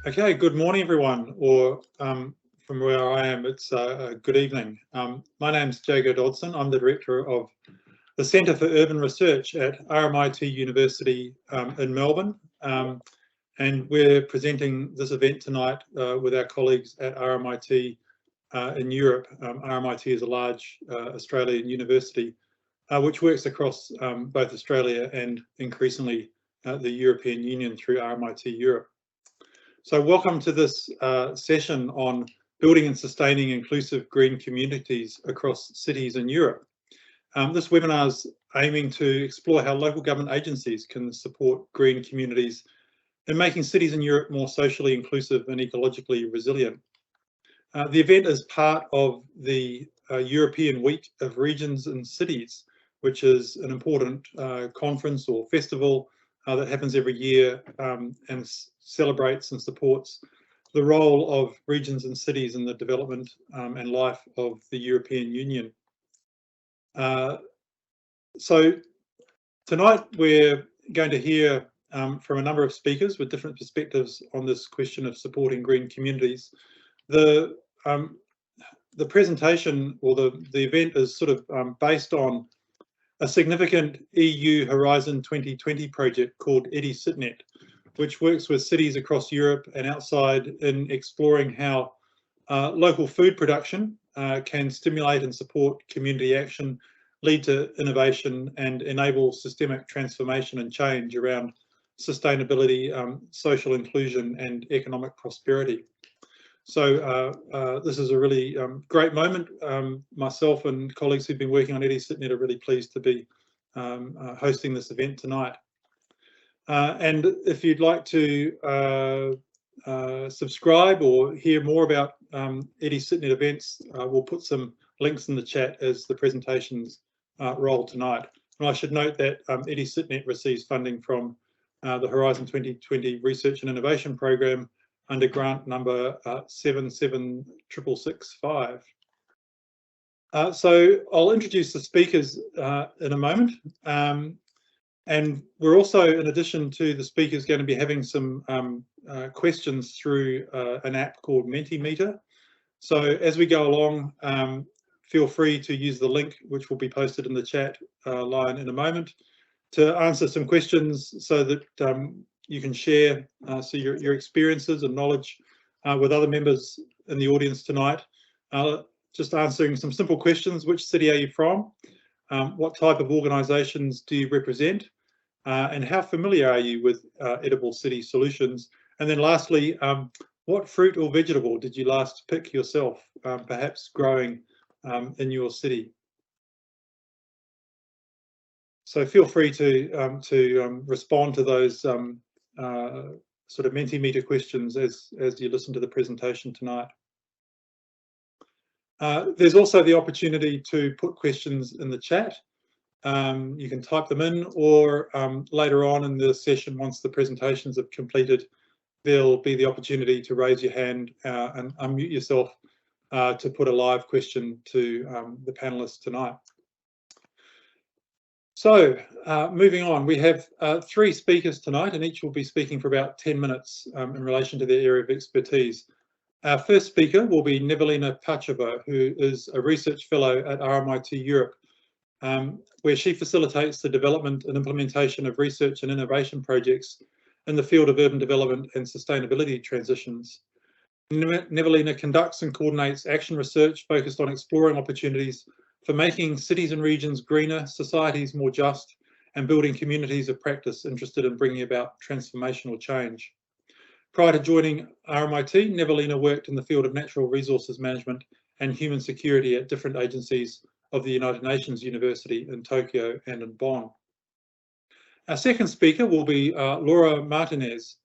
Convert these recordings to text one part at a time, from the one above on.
Okay, good morning everyone, or from where I am, it's good evening. My name's Jago Dodson. I'm the Director of the Centre for Urban Research at RMIT University in Melbourne. And we're presenting this event tonight with our colleagues at RMIT in Europe. RMIT is a large Australian university which works across both Australia and increasingly the European Union through RMIT Europe. So welcome to this session on building and sustaining inclusive green communities across cities in Europe. This webinar is aiming to explore how local government agencies can support green communities in making cities in Europe more socially inclusive and ecologically resilient. The event is part of the European Week of Regions and Cities, which is an important conference or festival that happens every year and celebrates and supports the role of regions and cities in the development and life of the European Union. So tonight we're going to hear from a number of speakers with different perspectives on this question of supporting green communities. The presentation or the event is sort of based on a significant EU Horizon 2020 project called EdiCitNet, which works with cities across Europe and outside in exploring how local food production can stimulate and support community action, lead to innovation and enable systemic transformation and change around sustainability, social inclusion and economic prosperity. So this is a really great moment. Myself and colleagues who've been working on EdiCitNet are really pleased to be hosting this event tonight. And if you'd like to subscribe or hear more about EdiCitNet events, we'll put some links in the chat as the presentations roll tonight. And I should note that EdiCitNet receives funding from the Horizon 2020 Research and Innovation Programme under grant number 776665. So I'll introduce the speakers in a moment. And we're also, in addition to the speakers, going to be having some questions through an app called Mentimeter. So as we go along, feel free to use the link, which will be posted in the chat line in a moment, to answer some questions so that you can share your experiences and knowledge with other members in the audience tonight. Just answering some simple questions. Which city are you from? What type of organisations do you represent? And how familiar are you with edible city solutions? And then lastly, what fruit or vegetable did you last pick yourself, perhaps growing in your city? So feel free to respond to those sort of Mentimeter questions as you listen to the presentation tonight. There's also the opportunity to put questions in the chat. You can type them in, or later on in the session, once the presentations have completed, there'll be the opportunity to raise your hand and unmute yourself to put a live question to the panelists tonight. So moving on, we have 3 speakers tonight, and each will be speaking for about 10 minutes in relation to their area of expertise. Our first speaker will be Nevelina Pachova, who is a research fellow at RMIT Europe, where she facilitates the development and implementation of research and innovation projects in the field of urban development and sustainability transitions. Nevelina conducts and coordinates action research focused on exploring opportunities for making cities and regions greener, societies more just, and building communities of practice interested in bringing about transformational change. Prior to joining RMIT, Nevelina worked in the field of natural resources management and human security at different agencies of the United Nations University in Tokyo and in Bonn. Our second speaker will be Laura Martinez.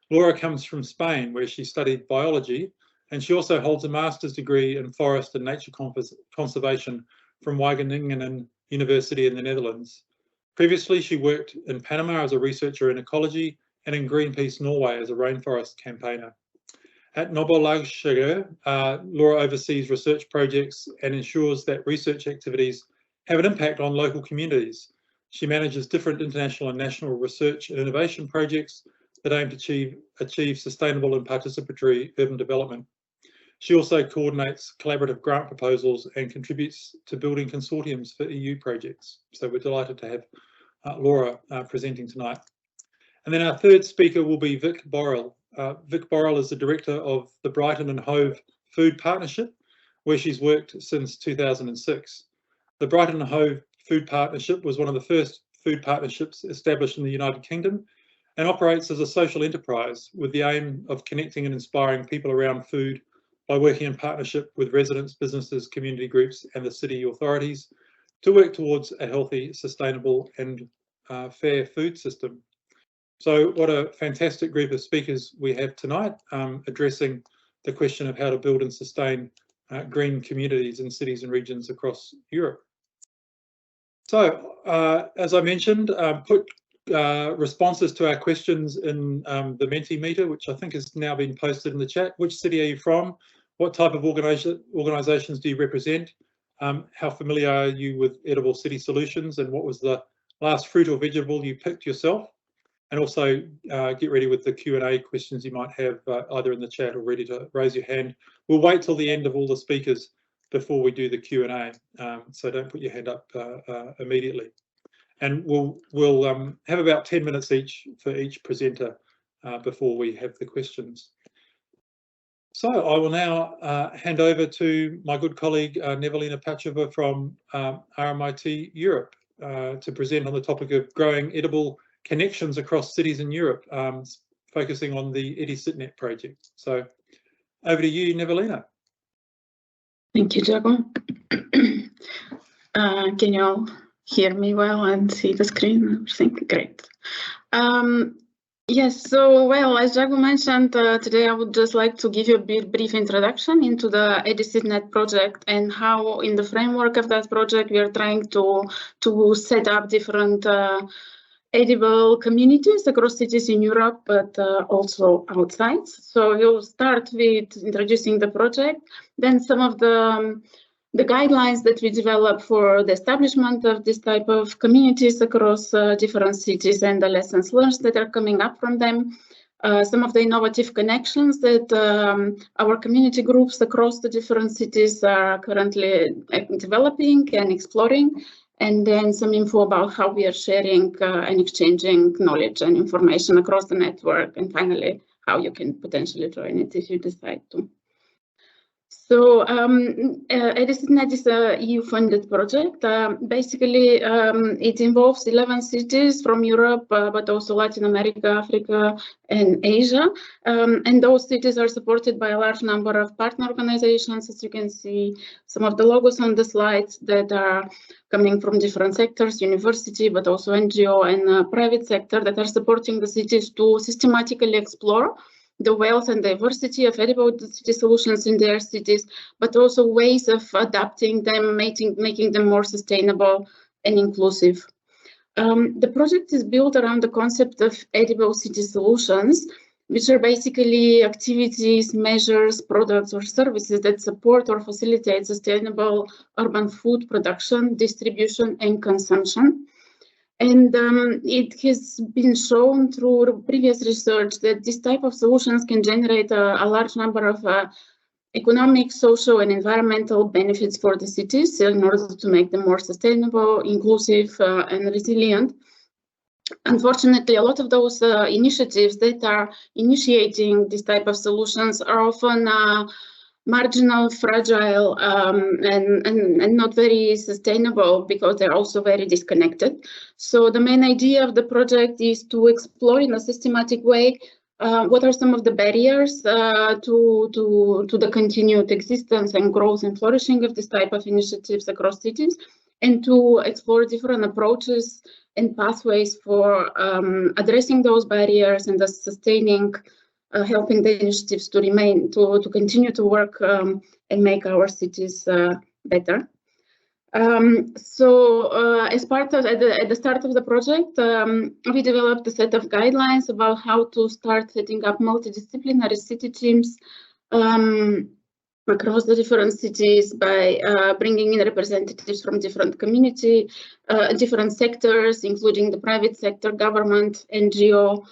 Laura comes from Spain, where she studied biology, and she also holds a master's degree in forest and nature conservation from Wageningen University in the Netherlands. Previously, she worked in Panama as a researcher in ecology and in Greenpeace Norway as a rainforest campaigner. At Nevelina, Laura oversees research projects and ensures that research activities have an impact on local communities. She manages different international and national research and innovation projects that aim to achieve sustainable and participatory urban development. She also coordinates collaborative grant proposals and contributes to building consortiums for EU projects. So we're delighted to have Laura presenting tonight. And then our third speaker will be Vic Borrill. Vic Borrill is the director of the Brighton Hove Food Partnership, where she's worked since 2006. The Brighton Hove Food Partnership was one of the first food partnerships established in the United Kingdom and operates as a social enterprise with the aim of connecting and inspiring people around food by working in partnership with residents, businesses, community groups and the city authorities to work towards a healthy, sustainable and fair food system. So what a fantastic group of speakers we have tonight addressing the question of how to build and sustain green communities in cities and regions across Europe. So as I mentioned, put responses to our questions in the Mentimeter, which I think has now been posted in the chat. Which city are you from? What type of organisations do you represent? How familiar are you with edible city solutions? And what was the last fruit or vegetable you picked yourself? And also get ready with the Q&A questions you might have either in the chat or ready to raise your hand. We'll wait till the end of all the speakers before we do the Q&A, so don't put your hand up immediately. And we'll have about 10 minutes each for each presenter before we have the questions. So I will now hand over to my good colleague Nevelina Pachova from RMIT Europe to present on the topic of growing edible connections across cities in Europe, focusing on the EdiCitNet project. So over to you, Nevelina. Thank you, Jago. Can you all hear me well and see the screen? I think great. Yes, so well, as Jago mentioned, today I would just like to give you a brief introduction into the EdiCitNet project and how in the framework of that project we are trying to set up different edible communities across cities in Europe, but also outside. So we'll start with introducing the project, then some of the guidelines that we develop for the establishment of this type of communities across different cities and the lessons learned that are coming up from them, some of the innovative connections that our community groups across the different cities are currently developing and exploring, and then some info about how we are sharing and exchanging knowledge and information across the network, and finally, how you can potentially join it if you decide to. So EdiCitNet is a EU-funded project. Basically, it involves 11 cities from Europe, but also Latin America, Africa, and Asia. And those cities are supported by a large number of partner organizations. As you can see, some of the logos on the slides that are coming from different sectors, university, but also NGO and private sector that are supporting the cities to systematically explore the wealth and diversity of edible city solutions in their cities, but also ways of adapting them, making them more sustainable and inclusive. The project is built around the concept of edible city solutions, which are basically activities, measures, products, or services that support or facilitate sustainable urban food production, distribution, and consumption. And it has been shown through previous research that this type of solutions can generate a large number of economic, social, and environmental benefits for the cities in order to make them more sustainable, inclusive, and resilient. Unfortunately, a lot of those initiatives that are initiating this type of solutions are often marginal, fragile, and not very sustainable because they're also very disconnected. So the main idea of the project is to explore in a systematic way what are some of the barriers to the continued existence and growth and flourishing of this type of initiatives across cities, and to explore different approaches and pathways for addressing those barriers and thus sustaining helping the initiatives to continue to work and make our cities better. As part of at the start of the project, we developed a set of guidelines about how to start setting up multidisciplinary city teams across the different cities by bringing in representatives from different community, different sectors, including the private sector, government, NGO,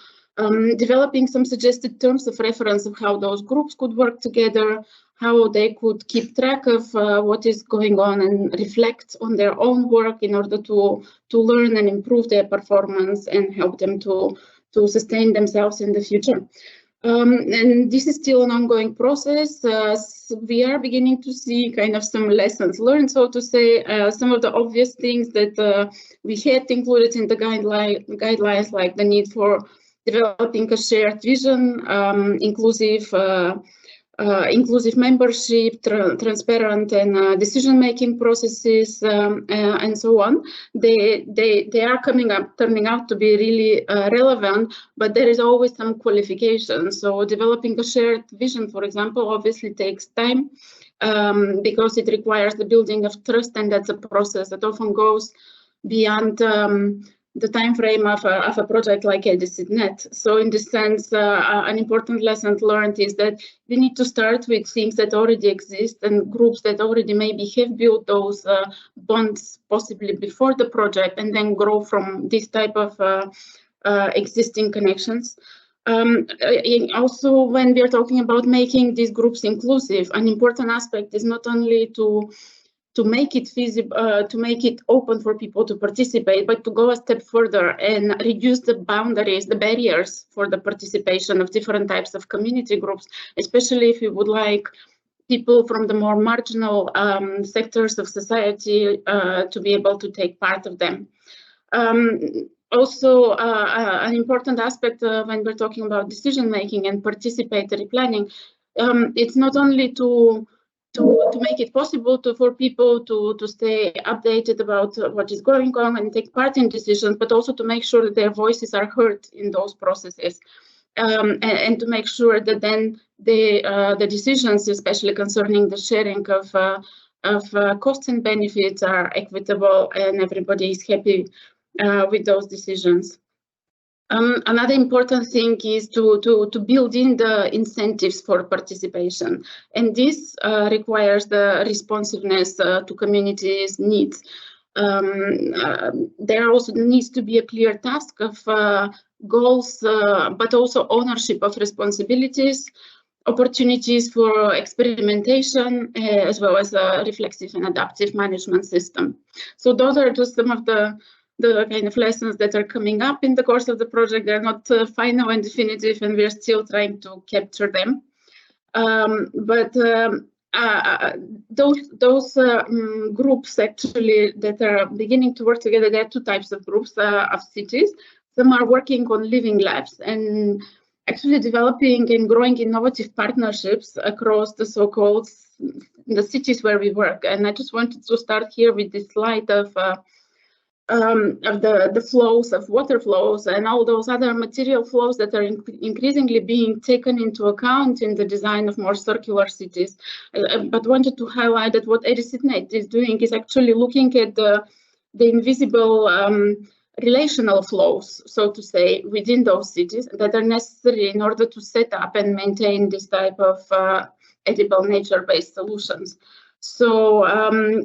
developing some suggested terms of reference of how those groups could work together, how they could keep track of what is going on and reflect on their own work in order to learn and improve their performance and help them to sustain themselves in the future. And this is still an ongoing process. We are beginning to see kind of some lessons learned, so to say. Some of the obvious things that we had included in the guidelines, like the need for developing a shared vision, inclusive membership, transparent and decision-making processes, and so on. They are turning out to be really relevant, but there is always some qualification. So developing a shared vision, for example, obviously takes time because it requires the building of trust, and that's a process that often goes beyond the time frame of a project like EdiCitNet. So in this sense, an important lesson learned is that we need to start with things that already exist and groups that already maybe have built those bonds possibly before the project, and then grow from this type of existing connections. Also, when we are talking about making these groups inclusive, an important aspect is not only to make it feasible, to make it open for people to participate, but to go a step further and reduce the boundaries, the barriers for the participation of different types of community groups, especially if you would like people from the more marginal sectors of society to be able to take part of them. Also, an important aspect when we're talking about decision-making and participatory planning, it's not only to make it possible for people to stay updated about what is going on and take part in decisions, but also to make sure that their voices are heard in those processes, and to make sure that then the decisions, especially concerning the sharing of costs and benefits, are equitable and everybody is happy with those decisions. Another important thing is to build in the incentives for participation, and this requires the responsiveness to communities' needs. There also needs to be a clear task of goals, but also ownership of responsibilities, opportunities for experimentation, as well as a reflexive and adaptive management system. So those are just some of the kind of lessons that are coming up in the course of the project. They're not final and definitive, and we're still trying to capture them. But those groups actually that are beginning to work together, there are two types of groups of cities. Some are working on living labs and actually developing and growing innovative partnerships across the so-called the cities where we work. And I just wanted to start here with this slide of the flows of water flows and all those other material flows that are increasingly being taken into account in the design of more circular cities. But wanted to highlight that what EdiCitNet is doing is actually looking at the invisible relational flows, so to say, within those cities that are necessary in order to set up and maintain this type of edible nature-based solutions. So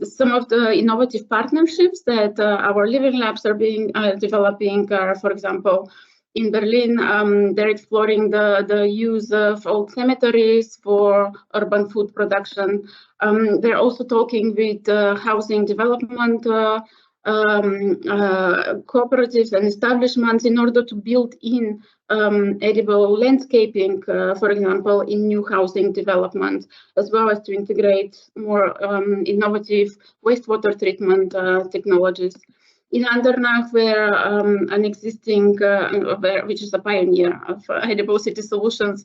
some of the innovative partnerships that our living labs are developing are, for example, in Berlin, they're exploring the use of old cemeteries for urban food production. They're also talking with housing development cooperatives and establishments in order to build in edible landscaping, for example, in new housing development, as well as to integrate more innovative wastewater treatment technologies. In Andernach, where an existing, which is a pioneer of edible city solutions,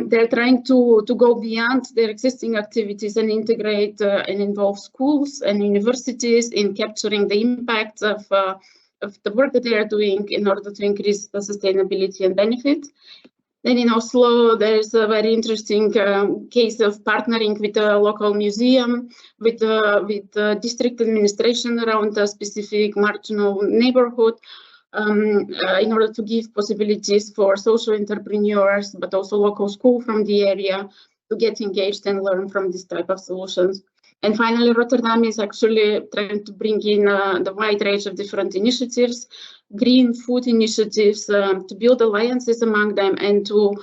they're trying to go beyond their existing activities and integrate and involve schools and universities in capturing the impacts of the work that they are doing in order to increase the sustainability and benefit. Then in Oslo, there's a very interesting case of partnering with a local museum, with district administration around a specific marginal neighborhood, in order to give possibilities for social entrepreneurs, but also local school from the area to get engaged and learn from this type of solutions. And finally, Rotterdam is actually trying to bring in the wide range of different initiatives, green food initiatives, to build alliances among them and to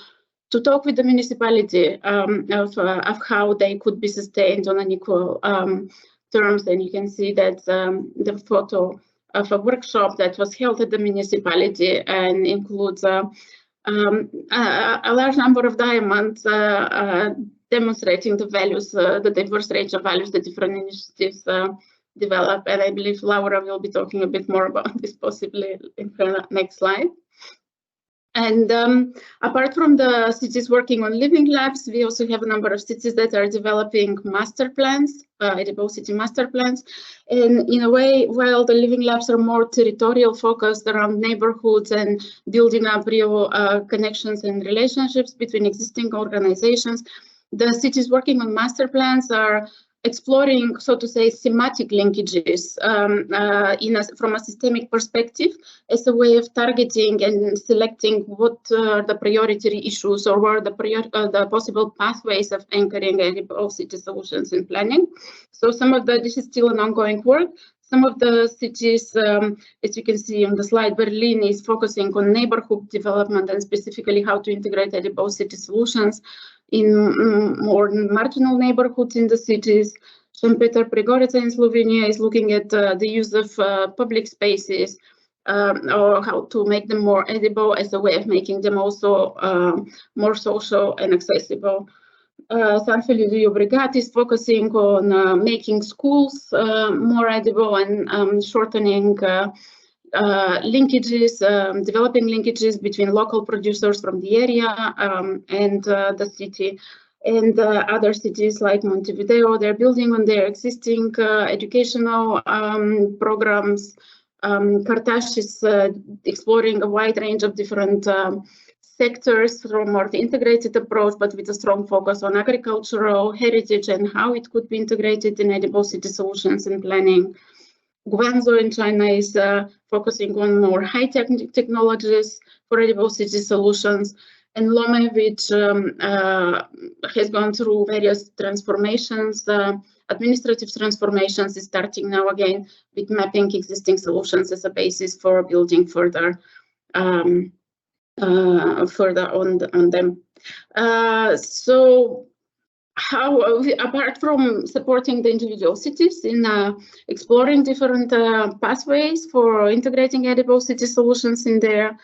talk with the municipality of how they could be sustained on an equal terms. And you can see that the photo of a workshop that was held at the municipality and includes a large number of diamonds demonstrating the values, the diverse range of values the different initiatives develop. And I believe Laura will be talking a bit more about this possibly in her next slide. And apart from the cities working on living labs, we also have a number of cities that are developing master plans, edible city master plans. And in a way, while the living labs are more territorial focused around neighborhoods and building up real connections and relationships between existing organizations, the cities working on master plans are exploring, so to say, thematic linkages from a systemic perspective as a way of targeting and selecting what are the priority issues or what are the possible pathways of anchoring edible city solutions in planning. So this is still an ongoing work. Some of the cities, as you can see on the slide, Berlin is focusing on neighborhood development and specifically how to integrate edible city solutions in more marginal neighborhoods in the cities. St. Peter Prigorica in Slovenia is looking at the use of public spaces or how to make them more edible as a way of making them also more social and accessible. San Feliu de Llobregat is focusing on making schools more edible and shortening linkages, developing linkages between local producers from the area and the city. And other cities like Montevideo, they're building on their existing educational programs. Kartash is exploring a wide range of different sectors from a more integrated approach, but with a strong focus on agricultural heritage and how it could be integrated in edible city solutions and planning. Guangzhou in China is focusing on more high-tech technologies for edible city solutions. And Lome, which has gone through various transformations, administrative transformations, is starting now again with mapping existing solutions as a basis for building further on them. So how, apart from supporting the individual cities in exploring different pathways for integrating edible city solutions in their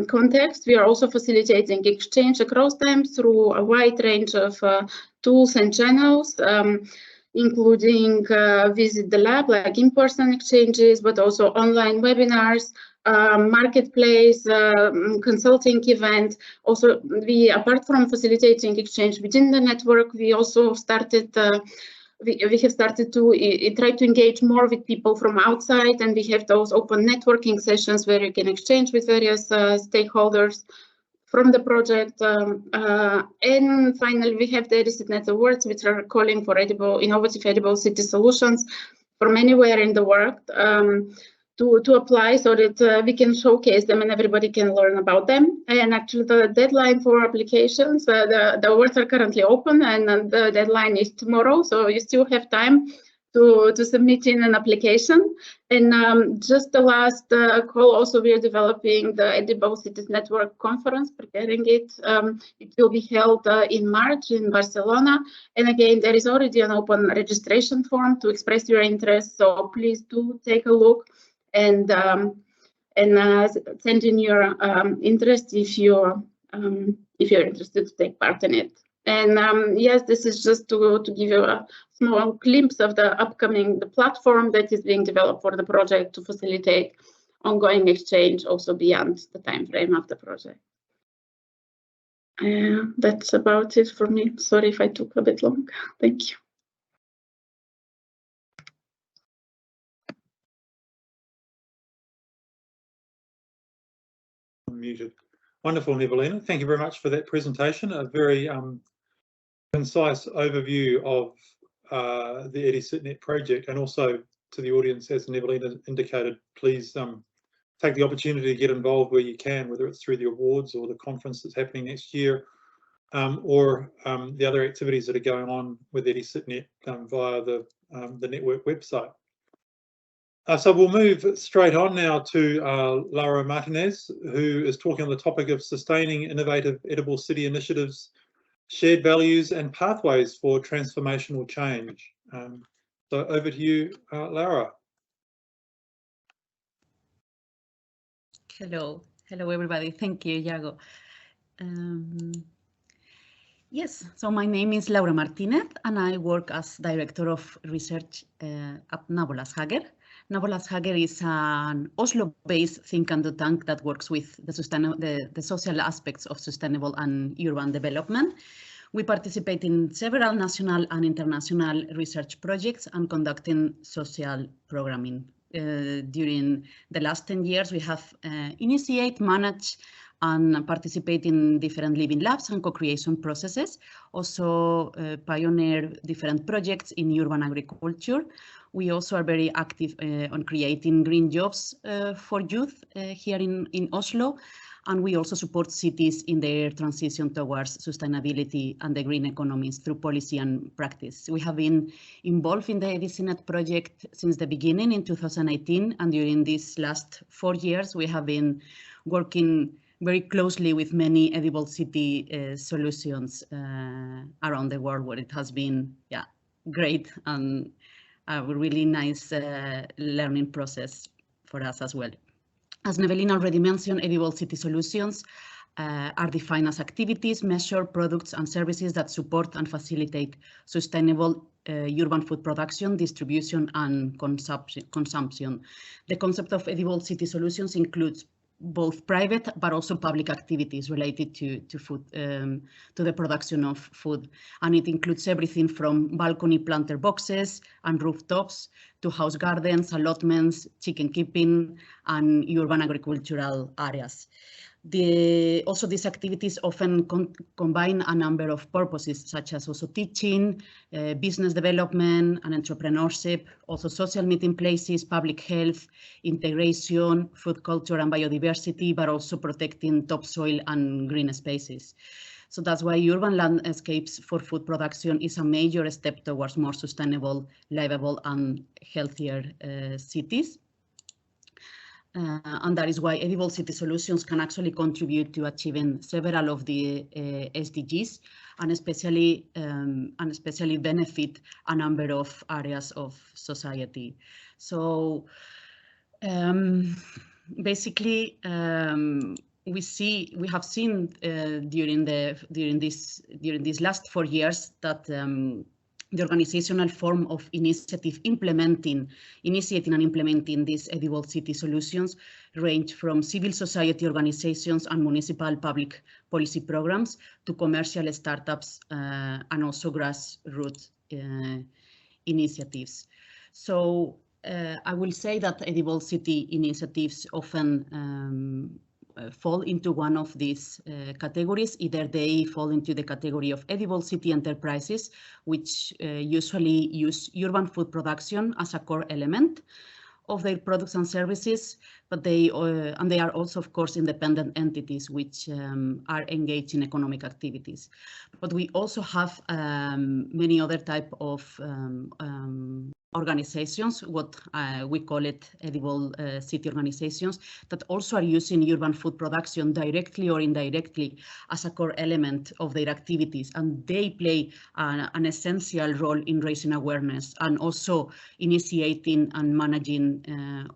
context, we are also facilitating exchange across them through a wide range of tools and channels, including visit the lab, like in-person exchanges, but also online webinars, marketplace, consulting event. Also, apart from facilitating exchange within the network, we also started we have started to try to engage more with people from outside, and we have those open networking sessions where you can exchange with various stakeholders from the project. And finally, we have the EdiCitNet Awards, which are calling for innovative edible city solutions from anywhere in the world to apply so that we can showcase them and everybody can learn about them. And actually the deadline for applications, the awards are currently open and the deadline is tomorrow. So you still have time to submit in an application. And just the last call, also we are developing the Edible Cities Network conference, preparing it. It will be held in March in Barcelona. And again, there is already an open registration form to express your interest. So please do take a look and send in your interest if you're interested to take part in it. And yes, this is just to give you a small glimpse of the platform that is being developed for the project to facilitate ongoing exchange also beyond the time frame of the project. That's about it for me. Sorry if I took a bit long. Thank you. Muted. Wonderful, Nevelina. Thank you very much for that presentation. A very concise overview of the EdiCitNet project, and also to the audience, as Nevelina indicated, please take the opportunity to get involved where you can, whether it's through the awards or the conference that's happening next year, or the other activities that are going on with EdiCitNet via the network website. So we'll move straight on now to Laura Martinez, who is talking on the topic of sustaining innovative edible city initiatives, shared values and pathways for transformational change. So over to you, Laura. Hello everybody. Thank you, Jago. Yes, so my name is Laura Martinez and I work as Director of Research at Nabolasthager. Nabolasthager is an Oslo-based think and do tank that works with the social aspects of sustainable and urban development. We participate in several national and international research projects and conducting social programming. During the last 10 years, we have initiated, managed, and participate in different living labs and co-creation processes. Also pioneer different projects in urban agriculture. We also are very active on creating green jobs for youth here in Oslo. And we also support cities in their transition towards sustainability and the green economies through policy and practice. We have been involved in the EdiCitNet project since the beginning in 2018. And during these last 4 years, we have been working very closely with many edible city solutions around the world, where it has been great and a really nice learning process for us as well. As Nevelina already mentioned, edible city solutions are defined as activities, measure, products and services that support and facilitate sustainable urban food production, distribution and consumption. The concept of edible city solutions includes both private but also public activities related to food, to the production of food. And it includes everything from balcony planter boxes and rooftops to house gardens, allotments, chicken keeping, and urban agricultural areas. Also, these activities often combine a number of purposes, such as also teaching, business development and entrepreneurship, also social meeting places, public health, integration, food culture and biodiversity, but also protecting topsoil and green spaces. So that's why urban landscapes for food production is a major step towards more sustainable, livable and healthier cities. And that is why edible city solutions can actually contribute to achieving several of the SDGs and especially benefit a number of areas of society. So basically, we have seen during these last 4 years that the organizational form of initiating and implementing these edible city solutions range from civil society organizations and municipal public policy programs to commercial startups and also grassroots initiatives. So I will say that edible city initiatives often fall into one of these categories. Either they fall into the category of edible city enterprises, which usually use urban food production as a core element of their products and services, but they are also, of course, independent entities which are engaged in economic activities. But we also have many other type of organizations, what we call it edible city organizations, that also are using urban food production directly or indirectly as a core element of their activities. And they play an essential role in raising awareness and also initiating and managing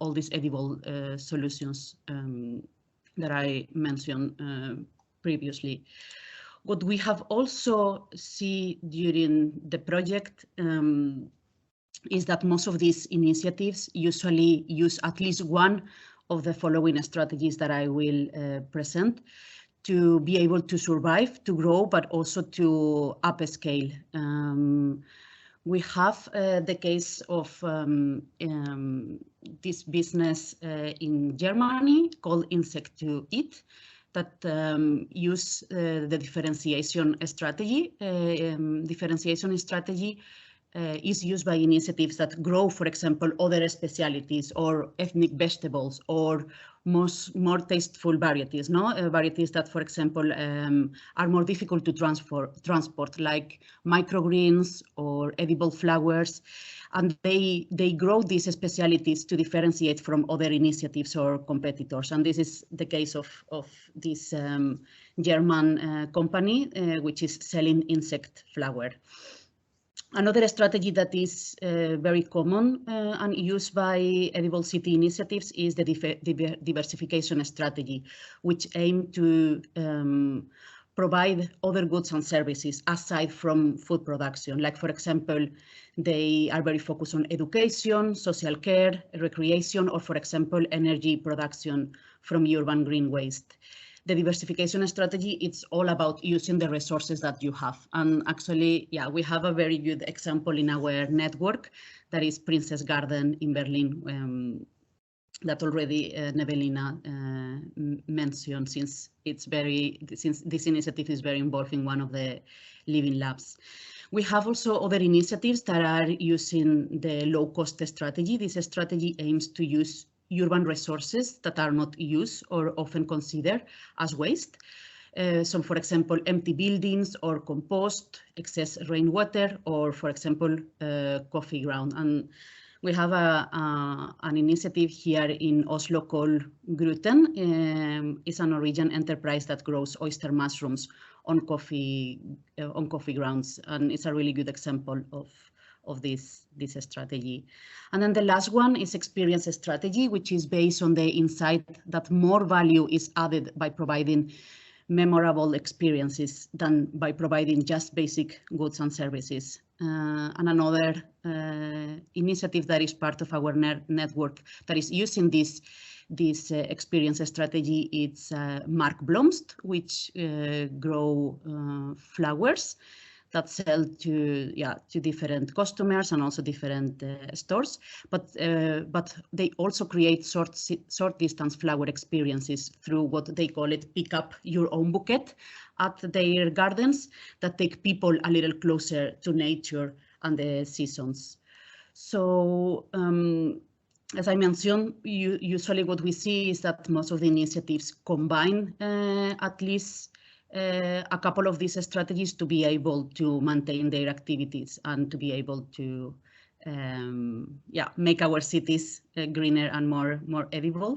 all these edible solutions that I mentioned previously. What we have also seen during the project is that most of these initiatives usually use at least one of the following strategies that I will present to be able to survive, to grow, but also to upscale. We have the case of this business in Germany called Insect to Eat that use the differentiation strategy. Differentiation strategy is used by initiatives that grow, for example, other specialities or ethnic vegetables or more tasteful varieties, no? Varieties that, for example, are more difficult to transport, like microgreens or edible flowers. And they grow these specialities to differentiate from other initiatives or competitors. And this is the case of this German company, which is selling insect flower. Another strategy that is very common and used by edible city initiatives is the diversification strategy, which aim to provide other goods and services aside from food production. Like, for example, they are very focused on education, social care, recreation, or, for example, energy production from urban green waste. The diversification strategy, it's all about using the resources that you have. And actually, yeah, we have a very good example in our network, that is Princess Garden in Berlin, that already Nevelina mentioned, since this initiative is very involved in one of the living labs. We have also other initiatives that are using the low-cost strategy. This strategy aims to use urban resources that are not used or often considered as waste. So, for example, empty buildings or compost, excess rainwater, or, for example, coffee ground. And we have an initiative here in Oslo called Gruten. It's a Norwegian enterprise that grows oyster mushrooms on coffee grounds, and it's a really good example of this strategy. And then the last one is experience strategy, which is based on the insight that more value is added by providing memorable experiences than by providing just basic goods and services. And another initiative that is part of our network that is using this experience strategy, it's Mark Blomst, which grow flowers that sell to different customers and also different stores, but they also create short distance flower experiences through what they call it pick up your own bouquet at their gardens, that take people a little closer to nature and the seasons. So as I mentioned, usually what we see is that most of the initiatives combine at least a couple of these strategies to be able to maintain their activities and to be able to make our cities greener and more edible.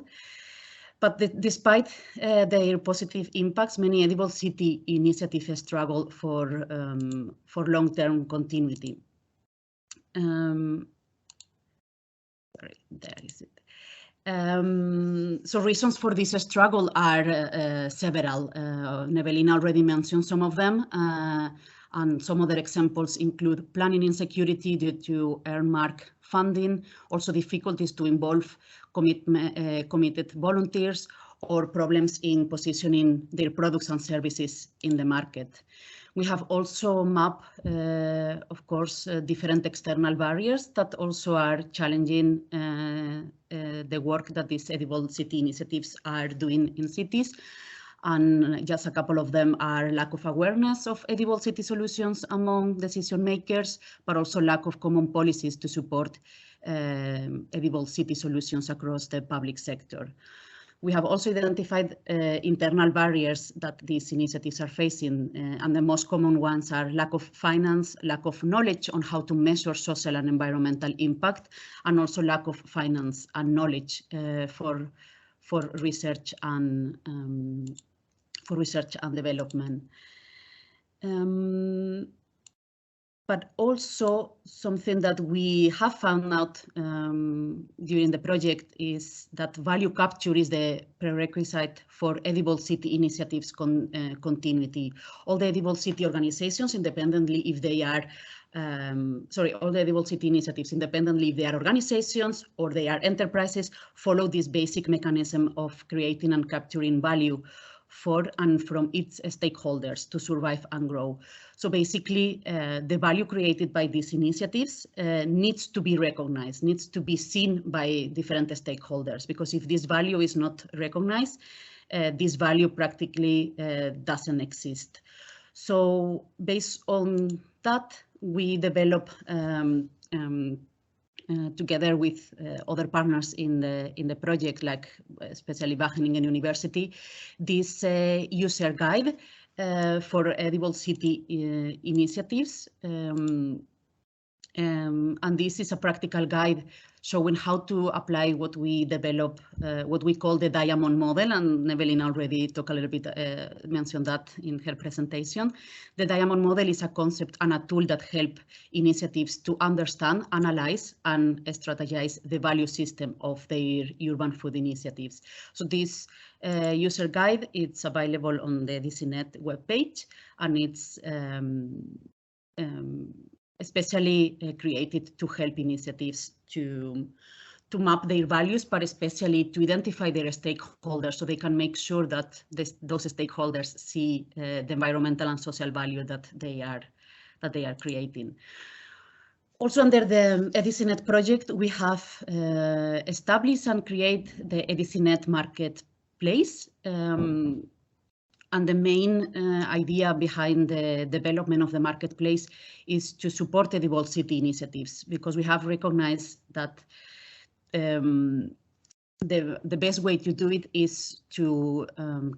But despite their positive impacts, many edible city initiatives struggle for long-term continuity. Sorry, there is it. So reasons for this struggle are several. Nevelina already mentioned some of them, and some other examples include planning insecurity due to earmark funding, also difficulties to involve committed volunteers, or problems in positioning their products and services in the market. We have also mapped, of course, different external barriers that also are challenging the work that these edible city initiatives are doing in cities. And just a couple of them are lack of awareness of edible city solutions among decision makers, but also lack of common policies to support edible city solutions across the public sector. We have also identified internal barriers that these initiatives are facing, and the most common ones are lack of finance, lack of knowledge on how to measure social and environmental impact, and also lack of finance and knowledge for research and development. But also something that we have found out during the project is that value capture is the prerequisite for edible city initiatives continuity. All the edible city organizations, independently if they are, all the edible city initiatives, independently if they are organizations or they are enterprises, follow this basic mechanism of creating and capturing value for and from its stakeholders to survive and grow. So basically, the value created by these initiatives needs to be recognized, needs to be seen by different stakeholders, because if this value is not recognized, this value practically doesn't exist. So based on that, we develop together with other partners in the project, like especially Wageningen University, this user guide for edible city initiatives. And this is a practical guide showing how to apply what we develop, what we call the diamond model, and Nevelina already talked a little bit, mentioned that in her presentation. The diamond model is a concept and a tool that help initiatives to understand, analyze, and strategize the value system of their urban food initiatives. So this user guide, it's available on the EdiCitNet webpage, and it's especially created to help initiatives to map their values, but especially to identify their stakeholders so they can make sure that those stakeholders see the environmental and social value that they are creating. Also, under the EdiCitNet project, we have established and created the EdiCitNet marketplace. And the main idea behind the development of the marketplace is to support edible city initiatives, because we have recognized that the best way to do it is to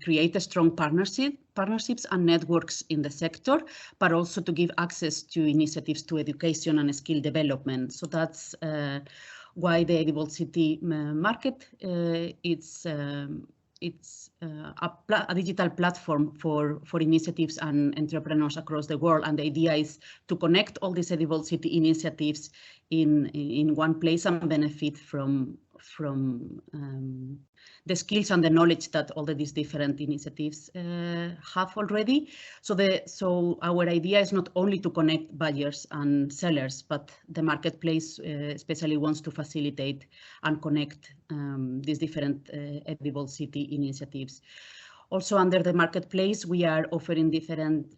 create a strong partnerships and networks in the sector, but also to give access to initiatives to education and skill development. So that's why the edible city market it's a digital platform for in-initiatives and entrepreneurs across the world. And the idea is to connect all these edible city initiatives in one place and benefit from the skills and the knowledge that all of these different initiatives have already. So our idea is not only to connect buyers and sellers, but the marketplace especially wants to facilitate and connect these different edible city initiatives. Also, under the marketplace, we are offering different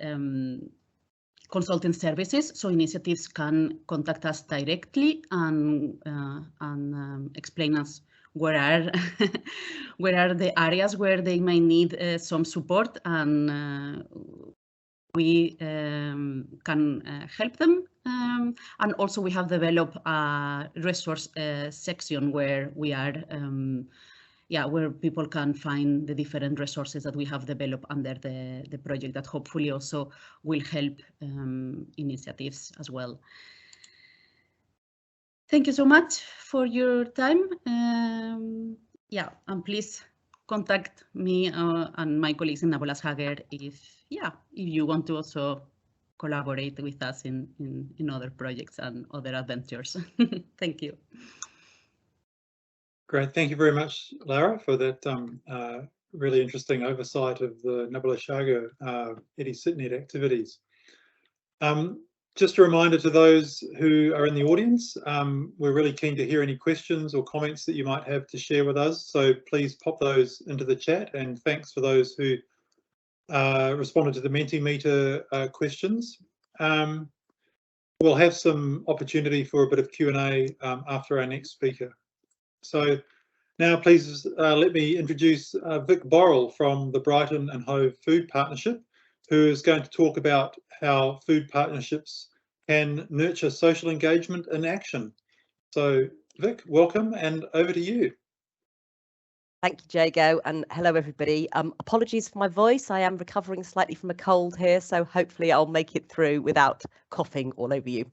consulting services, so initiatives can contact us directly and explain us where are the areas where they may need some support, and we can help them. And also we have developed a resource section where we are where people can find the different resources that we have developed under the project that hopefully also will help initiatives as well. Thank you so much for your time. And please contact me and my colleagues in Nabolas Hager if you want to also collaborate with us in other projects and other adventures. Thank you. Great, thank you very much, Laura, for that really interesting oversight of the Nabolas Hager EdiCitNet activities. Just a reminder to those who are in the audience, we're really keen to hear any questions or comments that you might have to share with us. So please pop those into the chat, and thanks for those who responded to the Mentimeter questions. We'll have some opportunity for a bit of Q&A after our next speaker. So now please let me introduce Vic Borrill from the Brighton and Hove Food Partnership, who is going to talk about how food partnerships can nurture social engagement in action. So Vic, welcome, and over to you. Thank you, Jago, and hello everybody. Apologies for my voice. I am recovering slightly from a cold here, so hopefully I'll make it through without coughing all over you.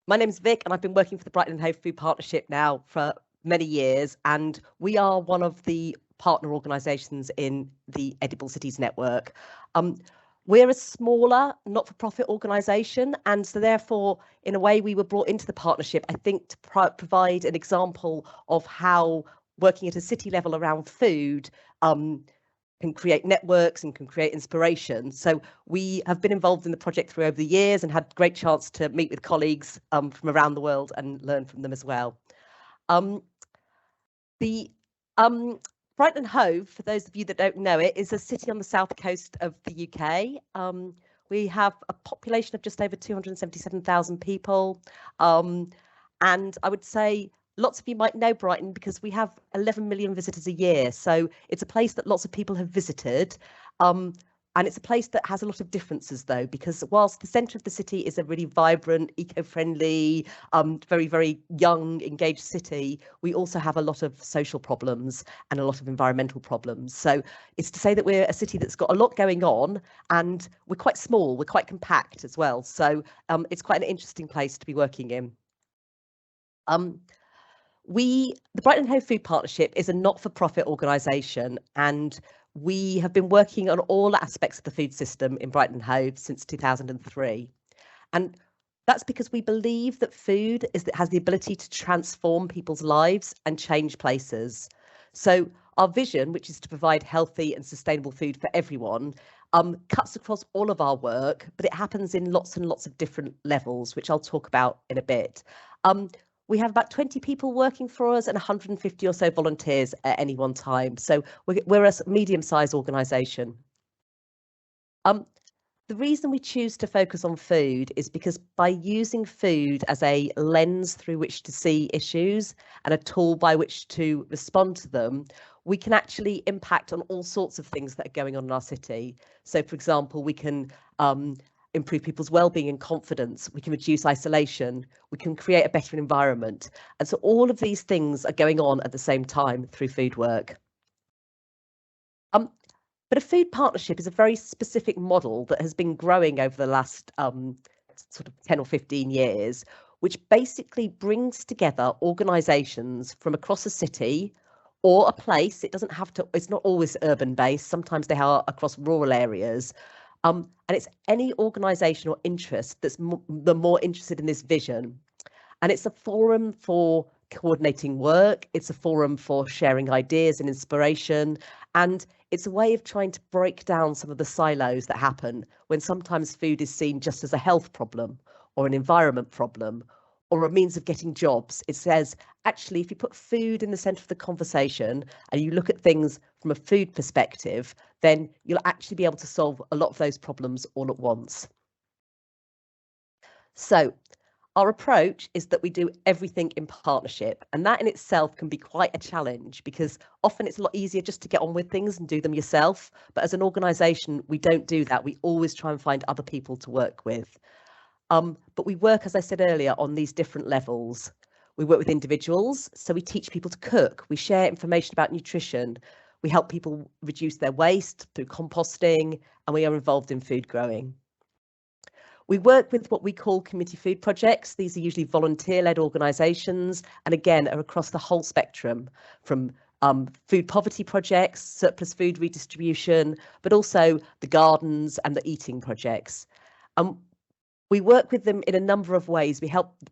My name's Vic, and I've been working for the Brighton and Hove Food Partnership now for many years, and we are one of the partner organisations in the Edible Cities Network. We're a smaller, not-for-profit organisation, and so therefore, in a way, we were brought into the partnership, I think, to provide an example of how working at a city level around food can create networks and can create inspiration. So we have been involved in the project over the years and had a great chance to meet with colleagues from around the world and learn from them as well. Brighton and Hove, for those of you that don't know it, is a city on the south coast of the UK. We have a population of just over 277,000 people. And I would say lots of you might know Brighton because we have 11 million visitors a year. So it's a place that lots of people have visited. And it's a place that has a lot of differences, though, because whilst the centre of the city is a really vibrant, eco-friendly, very, very young, engaged city, we also have a lot of social problems and a lot of environmental problems. So it's to say that we're a city that's got a lot going on, and we're quite small, we're quite compact as well. So it's quite an interesting place to be working in. The Brighton Hove Food Partnership is a not-for-profit organisation, and we have been working on all aspects of the food system in Brighton Hove since 2003. And that's because we believe that food has the ability to transform people's lives and change places. So our vision, which is to provide healthy and sustainable food for everyone, cuts across all of our work, but it happens in lots and lots of different levels, which I'll talk about in a bit. We have about 20 people working for us and 150 or so volunteers at any one time. So we're a medium-sized organisation. The reason we choose to focus on food is because by using food as a lens through which to see issues and a tool by which to respond to them, we can actually impact on all sorts of things that are going on in our city. So, for example, we can improve people's well-being and confidence, we can reduce isolation, we can create a better environment. And so all of these things are going on at the same time through food work. But a food partnership is a very specific model that has been growing over the last sort of 10 or 15 years, which basically brings together organisations from across a city or a place. It doesn't have to, it's not always urban based, sometimes they are across rural areas. And it's any organisation or interest that's more interested in this vision. And it's a forum for coordinating work, it's a forum for sharing ideas and inspiration, and it's a way of trying to break down some of the silos that happen when sometimes food is seen just as a health problem or an environment problem or a means of getting jobs. It says, actually, if you put food in the centre of the conversation and you look at things from a food perspective, then you'll actually be able to solve a lot of those problems all at once. So our approach is that we do everything in partnership, and that in itself can be quite a challenge because often it's a lot easier just to get on with things and do them yourself. But as an organisation, we don't do that. We always try and find other people to work with. But we work, as I said earlier, on these different levels. We work with individuals, so we teach people to cook, we share information about nutrition, we help people reduce their waste through composting, and we are involved in food growing. We work with what we call community food projects. These are usually volunteer-led organisations, and again, are across the whole spectrum, from food poverty projects, surplus food redistribution, but also the gardens and the eating projects. We work with them in a number of ways.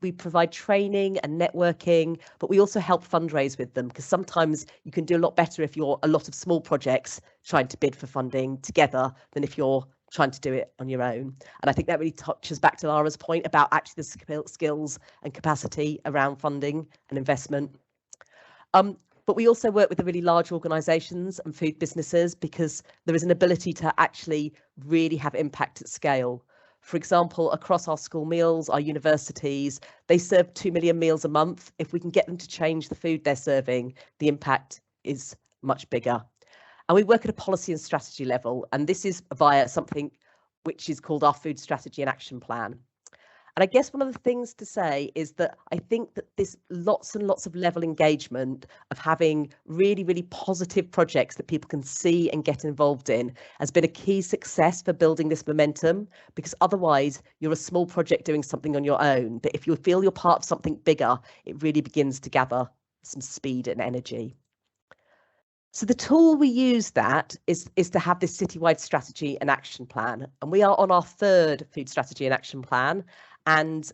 We provide training and networking, but we also help fundraise with them because sometimes you can do a lot better if you're a lot of small projects trying to bid for funding together than if you're trying to do it on your own. And I think that really touches back to Lara's point about actually the skills and capacity around funding and investment. But we also work with the really large organisations and food businesses because there is an ability to actually really have impact at scale. For example, across our school meals, our universities, they serve 2 million meals a month. If we can get them to change the food they're serving, the impact is much bigger. And we work at a policy and strategy level, and this is via something which is called our Food Strategy and Action Plan. And I guess one of the things to say is that I think that this lots and lots of level engagement of having really, really positive projects that people can see and get involved in has been a key success for building this momentum, because otherwise you're a small project doing something on your own. But if you feel you're part of something bigger, it really begins to gather some speed and energy. So the tool we use that is to have this citywide strategy and action plan. And we are on our 3rd food strategy and action plan. And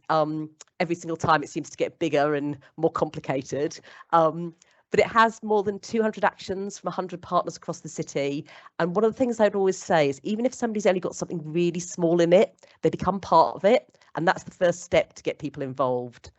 every single time it seems to get bigger and more complicated. But it has more than 200 actions from 100 partners across the city. And one of the things I'd always say is even if somebody's only got something really small in it, they become part of it. And that's the first step to get people involved.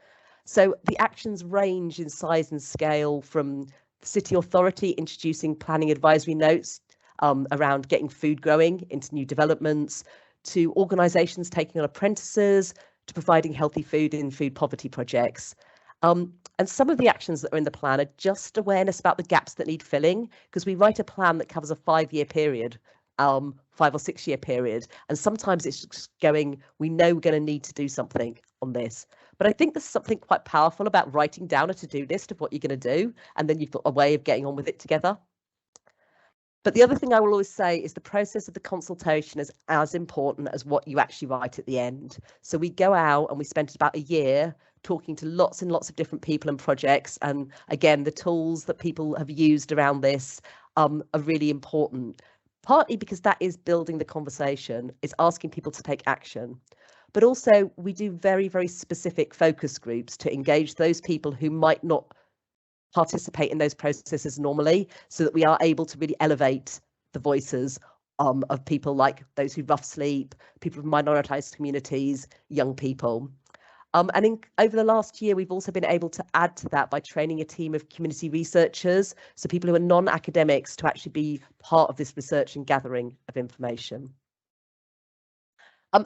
So the actions range in size and scale from the city authority introducing planning advisory notes around getting food growing into new developments, to organisations taking on apprentices, to providing healthy food in food poverty projects. And some of the actions that are in the plan are just awareness about the gaps that need filling, because we write a plan that covers a 5-year period. 5 or 6 year period. And sometimes it's just going, we know we're going to need to do something on this. But I think there's something quite powerful about writing down a to-do list of what you're going to do, and then you've got a way of getting on with it together. But the other thing I will always say is the process of the consultation is as important as what you actually write at the end. So we go out and we spent about a year talking to lots and lots of different people and projects. And again, the tools that people have used around this are really important, partly because that is building the conversation, it's asking people to take action. But also we do very, very specific focus groups to engage those people who might not participate in those processes normally, so that we are able to really elevate the voices of people like those who rough sleep, people from minoritized communities, young people. Over the last year, we've also been able to add to that by training a team of community researchers, so people who are non-academics, to actually be part of this research and gathering of information.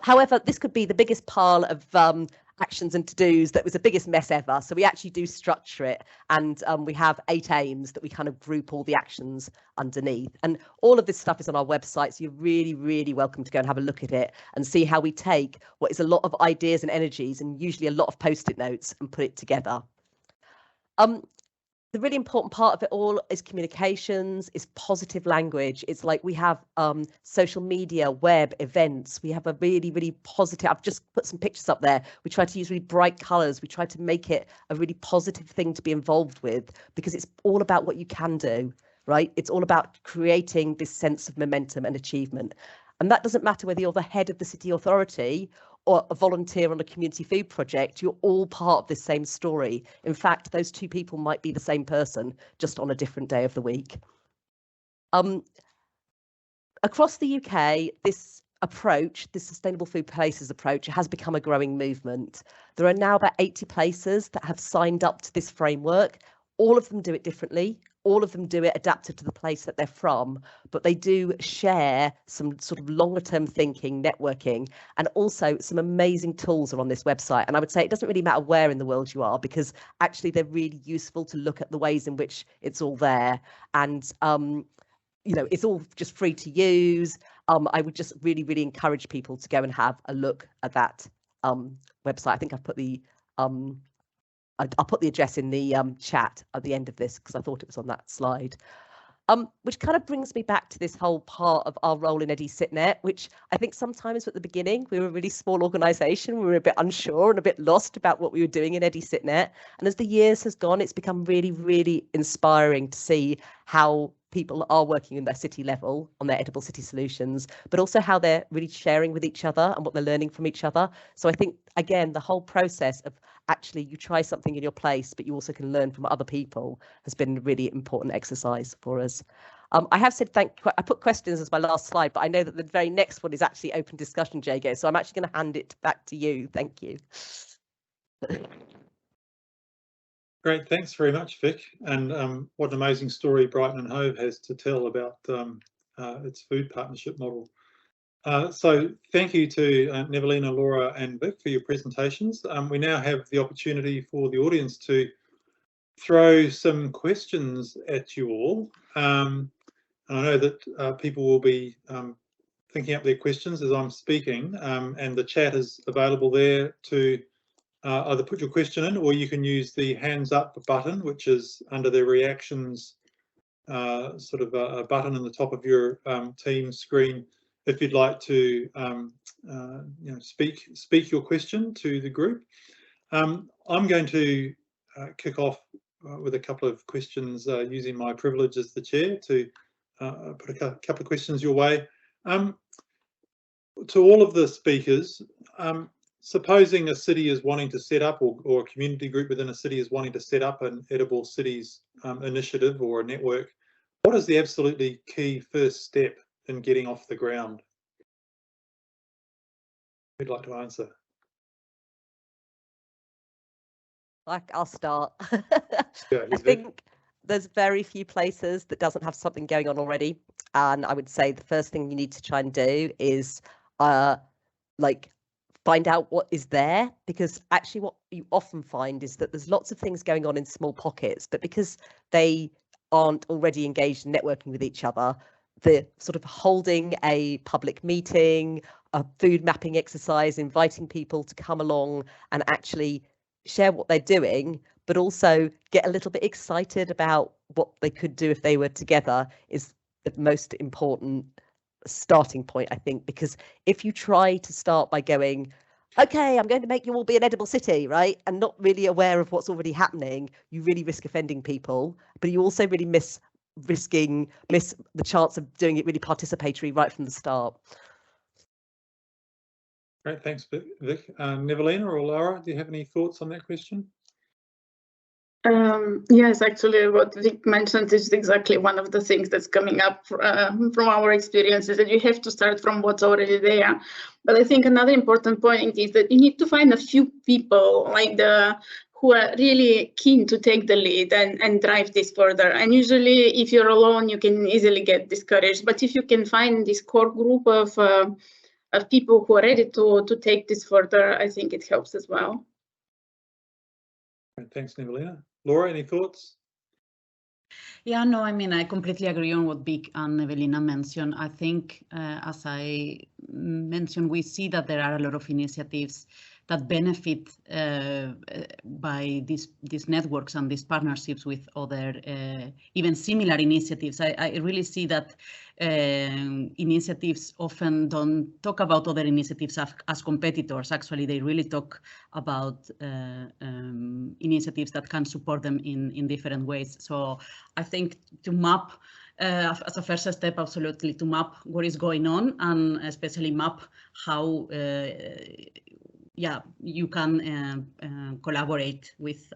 However, this could be the biggest pile of actions and to-dos that was the biggest mess ever. So we actually do structure it, and we have 8 aims that we kind of group all the actions underneath. And all of this stuff is on our website, so you're really, really welcome to go and have a look at it and see how we take what is a lot of ideas and energies and usually a lot of post-it notes and put it together. The really important part of it all is communications, is positive language. It's like we have social media, web, events. We have a really, really positive, I've just put some pictures up there. We try to use really bright colours. We try to make it a really positive thing to be involved with, because it's all about what you can do, right? It's all about creating this sense of momentum and achievement. And that doesn't matter whether you're the head of the city authority or a volunteer on a community food project, you're all part of this same story. In fact, those 2 people might be the same person, just on a different day of the week. Across the UK, this approach, this sustainable food places approach, has become a growing movement. There are now about 80 places that have signed up to this framework. All of them do it differently. All of them do it adapted to the place that they're from, but they do share some sort of longer term thinking, networking, and also some amazing tools are on this website. And I would say it doesn't really matter where in the world you are, because actually they're really useful to look at the ways in which it's all there. And, you know, it's all just free to use. I would just really, really encourage people to go and have a look at that website. I think I've put the I'll put the address in the chat at the end of this, because I thought it was on that slide. Which kind of brings me back to this whole part of our role in EdiCitNet, which I think sometimes at the beginning, we were a really small organisation. We were a bit unsure and a bit lost about what we were doing in EdiCitNet. And as the years has gone, it's become really, really inspiring to see how people are working in their city level on their edible city solutions, but also how they're really sharing with each other and what they're learning from each other. So I think, again, the whole process of actually you try something in your place, but you also can learn from other people has been a really important exercise for us. I have said I put questions as my last slide, but I know that the very next one is actually open discussion, Jago. So I'm actually going to hand it back to you. Thank you. Great, thanks very much, Vic. And what an amazing story Brighton Hove has to tell about its food partnership model. So thank you to Nevelina, Laura and Vic for your presentations. We now have the opportunity for the audience to throw some questions at you all. And I know that people will be thinking up their questions as I'm speaking, and the chat is available there to either put your question in, or you can use the hands up button, which is under the reactions sort of a button in the top of your team screen, if you'd like to you know, speak your question to the group. I'm going to kick off with a couple of questions using my privilege as the chair to put a couple of questions your way. To all of the speakers, supposing a city is wanting to set up, or a community group within a city is wanting to set up an edible cities initiative or a network, what is the absolutely key first step in getting off the ground? Who'd like to answer? I'll start. Yeah, I think there's very few places that doesn't have something going on already. And I would say the first thing you need to try and do is like find out what is there, because actually what you often find is that there's lots of things going on in small pockets, but because they aren't already engaged in networking with each other, the sort of holding a public meeting, a food mapping exercise, inviting people to come along and actually share what they're doing, but also get a little bit excited about what they could do if they were together, is the most important starting point, I think, because if you try to start by going, okay, I'm going to make you all be an edible city, right, and not really aware of what's already happening, you really risk offending people, but you also really miss the chance of doing it really participatory right from the start. Great, thanks, Vic. Nevelina or Laura, do you have any thoughts on that question? Yes, actually, what Vic mentioned is exactly one of the things that's coming up from our experiences, that you have to start from what's already there. But I think another important point is that you need to find a few people who are really keen to take the lead and drive this further. And usually, if you're alone, you can easily get discouraged. But if you can find this core group of people who are ready to take this further, I think it helps as well. Thanks, Nevelina. Laura, any thoughts? Yeah, no, I mean, I completely agree on what Vic and Nevelina mentioned. I think, as I mentioned, we see that there are a lot of initiatives that benefit by these networks and these partnerships with other, even similar initiatives. I really see that initiatives often don't talk about other initiatives as competitors. Actually, they really talk about initiatives that can support them in different ways. So I think to map, as a first step, absolutely, to map what is going on, and especially map how you can collaborate with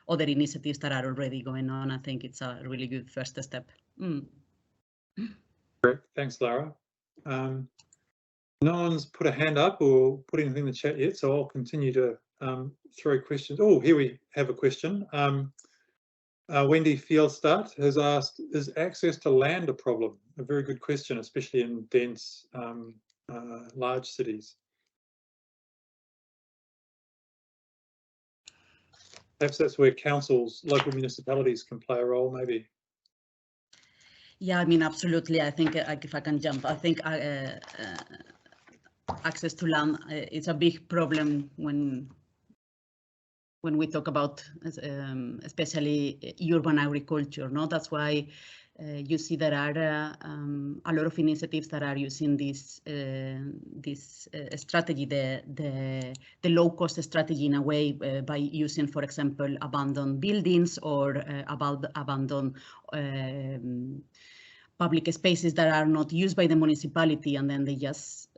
other initiatives that are already going on. I think it's a really good first step. Great, thanks, Lara. No one's put a hand up or put anything in the chat yet, so I'll continue to throw questions. Oh, here we have a question. Wendy Fieldstart has asked, is access to land a problem? A very good question, especially in dense, large cities. Perhaps that's where councils, local municipalities can play a role, maybe. Yeah, I mean, absolutely. I think if I can jump, I think access to land is a big problem when we talk about especially urban agriculture. No, that's why you see there are a lot of initiatives that are using this strategy, the low cost strategy, in a way, by using, for example, abandoned buildings or abandoned public spaces that are not used by the municipality, and then they just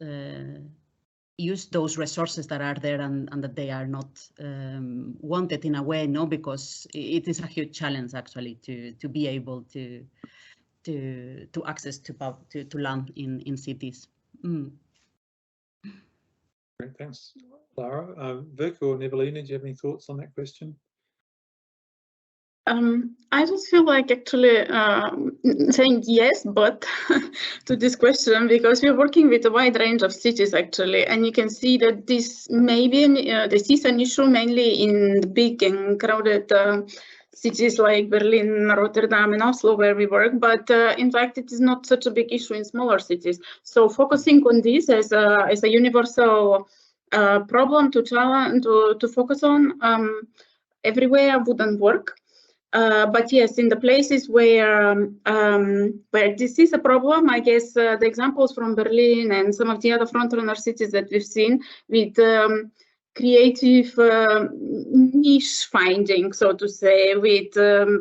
use those resources that are there and that they are not wanted, in a way, no, because it is a huge challenge actually to be able to access to land in cities. Great, thanks, Lara. Vic or Nevelina, do you have any thoughts on that question? I just feel like actually saying yes, but to this question, because we're working with a wide range of cities actually, and you can see that this this is an issue mainly in the big and crowded cities like Berlin, Rotterdam, and Oslo, where we work. But in fact, it is not such a big issue in smaller cities. So focusing on this as a universal problem to focus on everywhere wouldn't work. But yes, in the places where this is a problem, I guess the examples from Berlin and some of the other frontrunner cities that we've seen with creative niche finding, so to say, with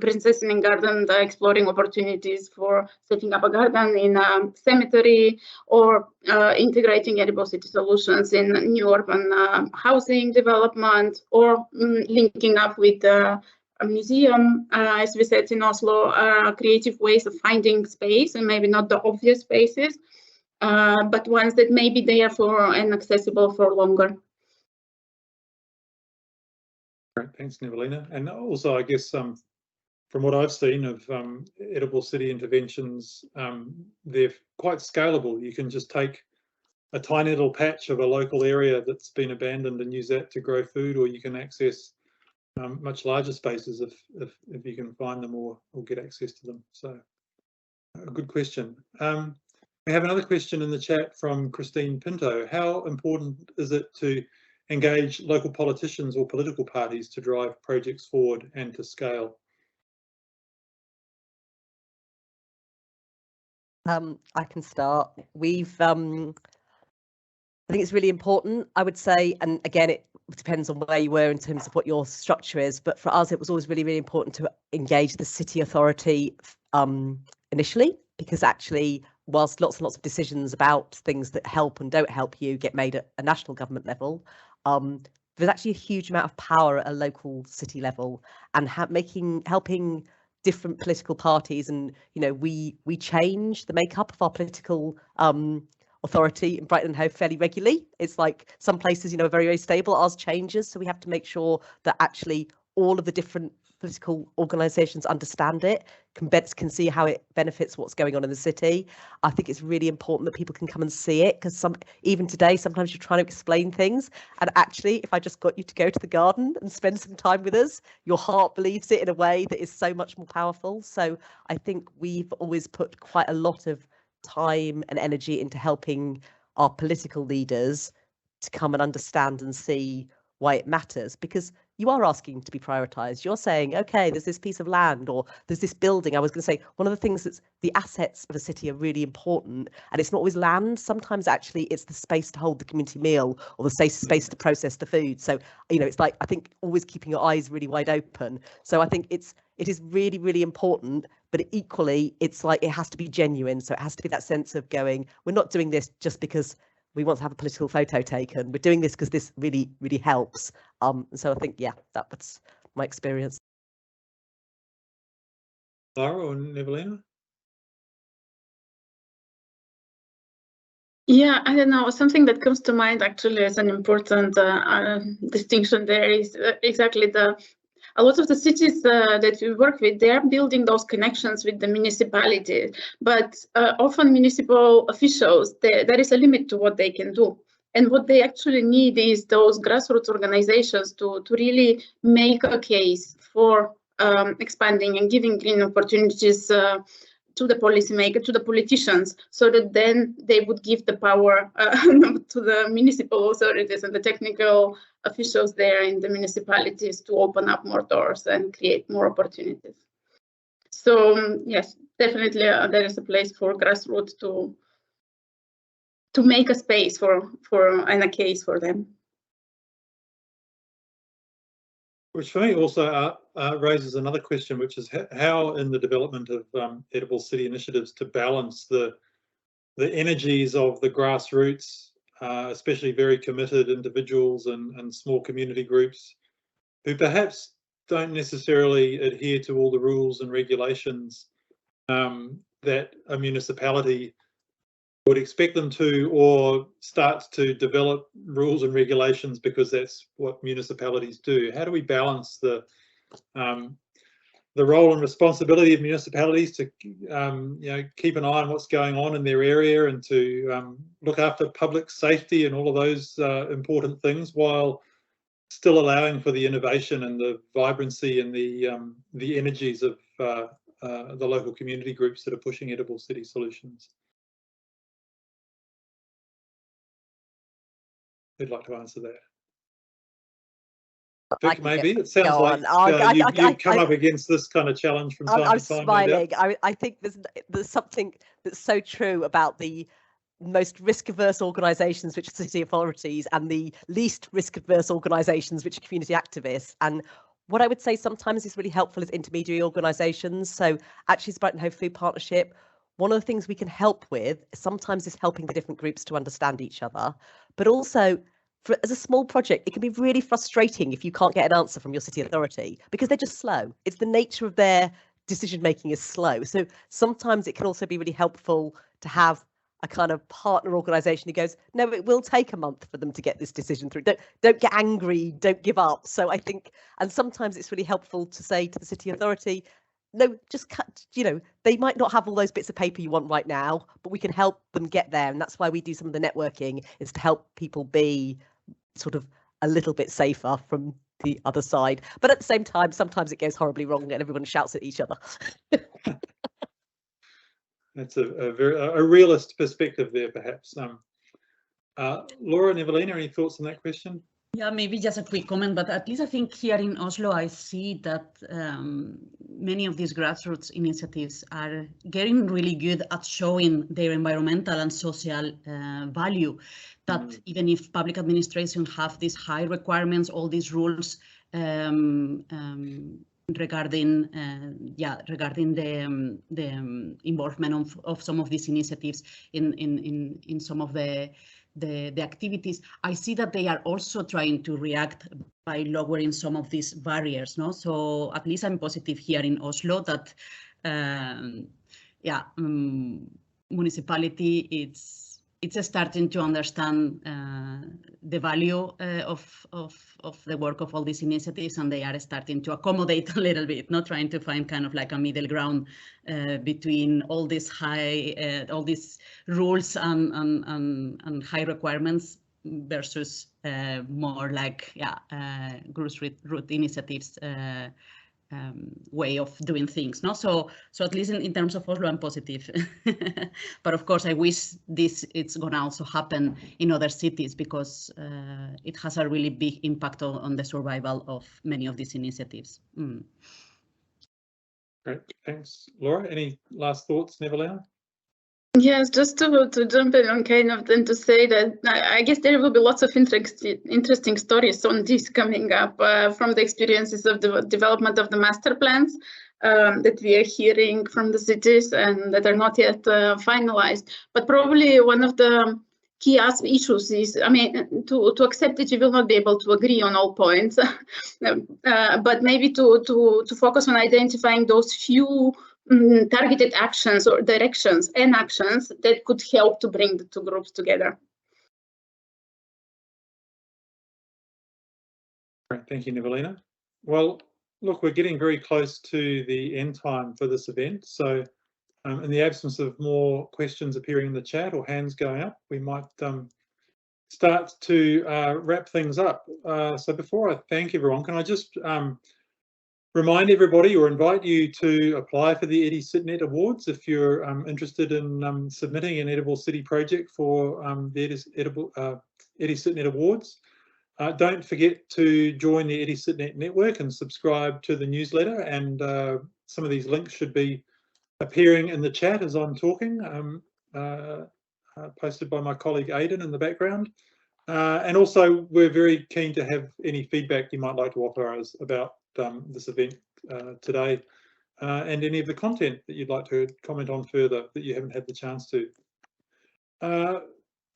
Princess in Garden exploring opportunities for setting up a garden in a cemetery, or integrating edible city solutions in new urban housing development, or linking up with a museum, as we said in Oslo, creative ways of finding space, and maybe not the obvious spaces, but ones that may be there for and accessible for longer. Great, thanks, Nevelina. And also, I guess, from what I've seen of edible city interventions, they're quite scalable. You can just take a tiny little patch of a local area that's been abandoned and use that to grow food, or you can access much larger spaces if you can find them or get access to them. So A good question. We have another question in the chat from Christine Pinto. How important is it to engage local politicians or political parties to drive projects forward and to scale? I can start. I think it's really important, I would say, and again, it depends on where you were in terms of what your structure is, but for us, it was always really, really important to engage the city authority initially, because actually, whilst lots and lots of decisions about things that help and don't help you get made at a national government level, there's actually a huge amount of power at a local city level, and helping different political parties, and we change the makeup of our political authority in Brighton Hove fairly regularly. It's like some places, are very, very stable. Ours changes, so we have to make sure that actually all of the different political organisations understand it, can see how it benefits what's going on in the city. I think it's really important that people can come and see it, because even today, sometimes you're trying to explain things, and actually, if I just got you to go to the garden and spend some time with us, your heart believes it in a way that is so much more powerful. So I think we've always put quite a lot of time and energy into helping our political leaders to come and understand and see why it matters, because you are asking to be prioritised. You're saying, okay, there's this piece of land or there's this building. I was going to say, one of the things that's the assets of a city are really important, and it's not always land. Sometimes actually it's the space to hold the community meal or the space to process the food. So, it's like, I think always keeping your eyes really wide open. So I think it is really, really important, but equally it's like, it has to be genuine. So it has to be that sense of going, we're not doing this just because we want to have a political photo taken. We're doing this because this really, really helps. So I think, that was my experience. Lara or Nevelina? Yeah, I don't know. Something that comes to mind actually as an important distinction there is exactly a lot of the cities that we work with, they are building those connections with the municipality, but often municipal officials, there is a limit to what they can do. And what they actually need is those grassroots organizations to really make a case for expanding and giving green opportunities to the policymaker, to the politicians, so that then they would give the power to the municipal authorities and the technical officials there in the municipalities to open up more doors and create more opportunities. So yes, definitely there is a place for grassroots to make a space for and a case for them. Which for me also raises another question, which is how in the development of edible city initiatives to balance the energies of the grassroots, especially very committed individuals and small community groups who perhaps don't necessarily adhere to all the rules and regulations that a municipality would expect them to, or start to develop rules and regulations because that's what municipalities do. How do we balance the role and responsibility of municipalities to keep an eye on what's going on in their area and to look after public safety and all of those important things, while still allowing for the innovation and the vibrancy and the energies of the local community groups that are pushing edible city solutions? Who'd like to answer that? Vic, maybe. It sounds like you've come up against this kind of challenge from time to time. I'm smiling. I think there's something that's so true about the most risk-averse organisations, which are city authorities, and the least risk-averse organisations, which are community activists. And what I would say sometimes is really helpful is intermediary organisations. So actually, it's Brighton Hove Food Partnership. One of the things we can help with sometimes is helping the different groups to understand each other, but also as a small project, it can be really frustrating if you can't get an answer from your city authority because they're just slow. It's the nature of their decision making is slow. So sometimes it can also be really helpful to have a kind of partner organisation who goes, no, it will take a month for them to get this decision through. Don't get angry, don't give up. So I think, and sometimes it's really helpful to say to the city authority, no, just cut, they might not have all those bits of paper you want right now, but we can help them get there. And that's why we do some of the networking, is to help people be sort of a little bit safer from the other side. But at the same time, sometimes it goes horribly wrong and everyone shouts at each other. That's a realist perspective there, perhaps. Laura, Nevelina, any thoughts on that question? Yeah, maybe just a quick comment, but at least I think here in Oslo, I see that many of these grassroots initiatives are getting really good at showing their environmental and social value, that even if public administration have these high requirements, all these rules regarding the involvement of some of these initiatives in some of the activities, I see that they are also trying to react by lowering some of these barriers. No, so at least I'm positive here in Oslo that municipality it's starting to understand the value of the work of all these initiatives, and they are starting to accommodate a little bit, not trying to find kind of like a middle ground between all these all these rules and high requirements versus more like grassroots initiatives way of doing things. No, so at least in terms of Oslo, I'm positive. But of course, I wish it's gonna also happen in other cities, because it has a really big impact on the survival of many of these initiatives. Great, thanks, Laura. Any last thoughts, Nevelina? Yes, just to jump in on kind of then to say that I guess there will be lots of interesting stories on this coming up from the experiences of the development of the master plans that we are hearing from the cities and that are not yet finalized. But probably one of the key issues is, I mean, to accept that you will not be able to agree on all points, but maybe to focus on identifying those few targeted actions or directions and actions that could help to bring the two groups together. Great, thank you, Nevelina. Well, look, we're getting very close to the end time for this event. So in the absence of more questions appearing in the chat or hands going up, we might start to wrap things up. So before I thank everyone, can I just remind everybody or invite you to apply for the EdiCitNet Awards if you're interested in submitting an Edible City project for the EdiCitNet Awards. Don't forget to join the EdiCitNet network and subscribe to the newsletter, and some of these links should be appearing in the chat as I'm talking, posted by my colleague Aidan in the background. And also, we're very keen to have any feedback you might like to offer us about this event today, and any of the content that you'd like to comment on further that you haven't had the chance to.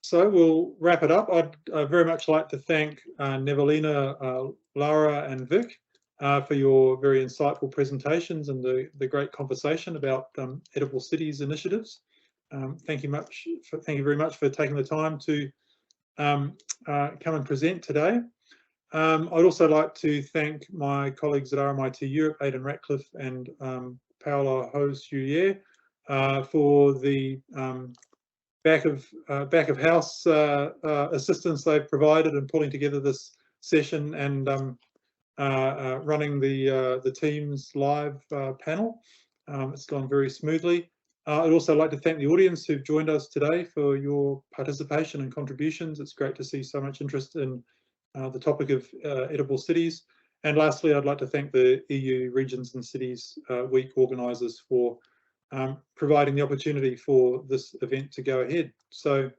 So we'll wrap it up. I'd very much like to thank Nevelina, Laura and Vic for your very insightful presentations and the great conversation about Edible Cities initiatives. Thank you very much for taking the time to come and present today. I'd also like to thank my colleagues at RMIT Europe, Aidan Ratcliffe and Paola Hose-Julier, for the back of house assistance they've provided in pulling together this session and running the Teams live panel. It's gone very smoothly. I'd also like to thank the audience who've joined us today for your participation and contributions. It's great to see so much interest in the topic of edible cities. And lastly, I'd like to thank the EU Regions and Cities Week organisers for providing the opportunity for this event to go ahead. So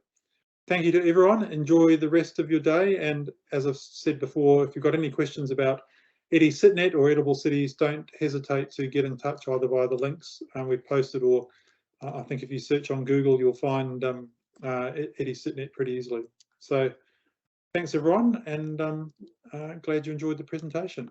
thank you to everyone. Enjoy the rest of your day. And as I've said before, if you've got any questions about EdiCitNet or Edible Cities, don't hesitate to get in touch either via the links we've posted, or I think if you search on Google, you'll find EdiCitNet pretty easily. So thanks everyone, and glad you enjoyed the presentation.